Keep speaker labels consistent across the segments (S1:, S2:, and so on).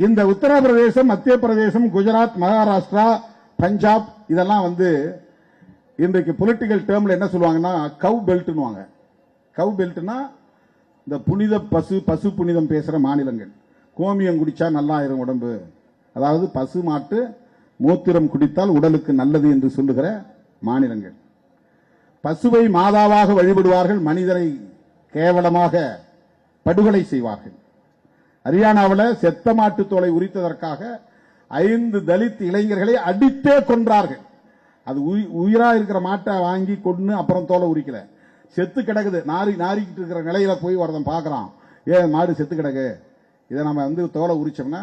S1: இந்த உத்தரப்பிரதேசம், மத்திய பிரதேசம், குஜராத், மகாராஷ்டிரா, பஞ்சாப் இதெல்லாம் இன்றைக்கு பொலிட்டிக்கல் டேர்ம்ல என்ன சொல்லுவாங்கன்னா கவ் பெல்ட்னுவாங்க. கவ் பெல்ட்னா இந்த புனித பசு புனிதம் பேசுற மாநிலங்கள். கோமியம் குடிச்சா நல்லா ஆயிரும் உடம்பு, அதாவது பசு மாட்டு மூத்திரம் குடித்தால் உடலுக்கு நல்லது என்று சொல்லுகிற மாநிலங்கள். பசுவை மாதாவாக வழிபடுவார்கள், மனிதரை கேவலமாக படுகொலை செய்வார்கள். ஹரியானாவில் செத்த மாட்டு தோலை உரித்ததற்காக 5 தலித் இளைஞர்களை அடித்தே கொன்றார்கள். அது உயிரா இருக்கிற மாட்டை வாங்கி கொண்டு அப்புறம் தோலை உரிக்கல, செத்து கிடக்குது, நாரிக்கிட்டு இருக்கிற நிலையில போய் ஒருத்தன் பார்க்கறான், ஏன் மாடு செத்து கிடக்கு, இதை நம்ம தோலை உரிச்சோம்னா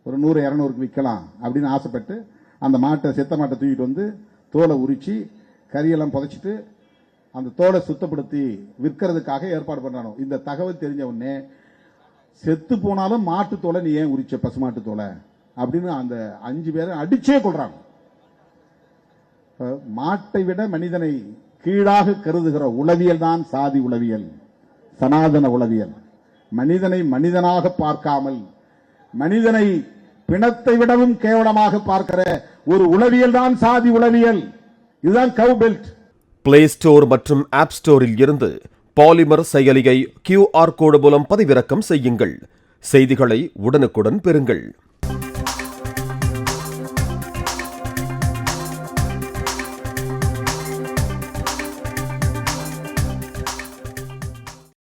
S1: ஒரு 100-200க்கு விற்கலாம் அப்படின்னு ஆசைப்பட்டு அந்த மாட்டை, செத்த மாட்டை தூக்கிட்டு தோலை உரிச்சு கரியெல்லாம் புதைச்சிட்டு அந்த தோலை சுத்தப்படுத்தி விற்கிறதுக்காக ஏற்பாடு பண்றானோ. இந்த தகவல் தெரிஞ்ச உடனே செத்து போனாலும் மாட்டு தோலை நீ ஏன் உரிச்ச, பசுமாட்டு தோலை அப்படின்னு அந்த 5 பேரை அடிச்சே கொள்றாங்க. மாட்டை விட மனிதனை கீழாக கருதுகிற உளவியல் தான் சாதி உளவியல், சனாதன உளவியல். மனிதனை மனிதனாக பார்க்காமல் மனிதனை பிணத்தை விடவும் கேவலமாக பார்க்கிற ஒரு உளவியல் தான் சாதி உளவியல். இதுதான் கவ் பெல்ட்.
S2: பிளே ஸ்டோர் மற்றும் ஆப் ஸ்டோரில் இருந்து பாலிமர் செயலியை QR கோடு மூலம் பதிவிறக்கம் செய்யுங்கள். செய்திகளை உடனுக்குடன் பெறுங்கள்.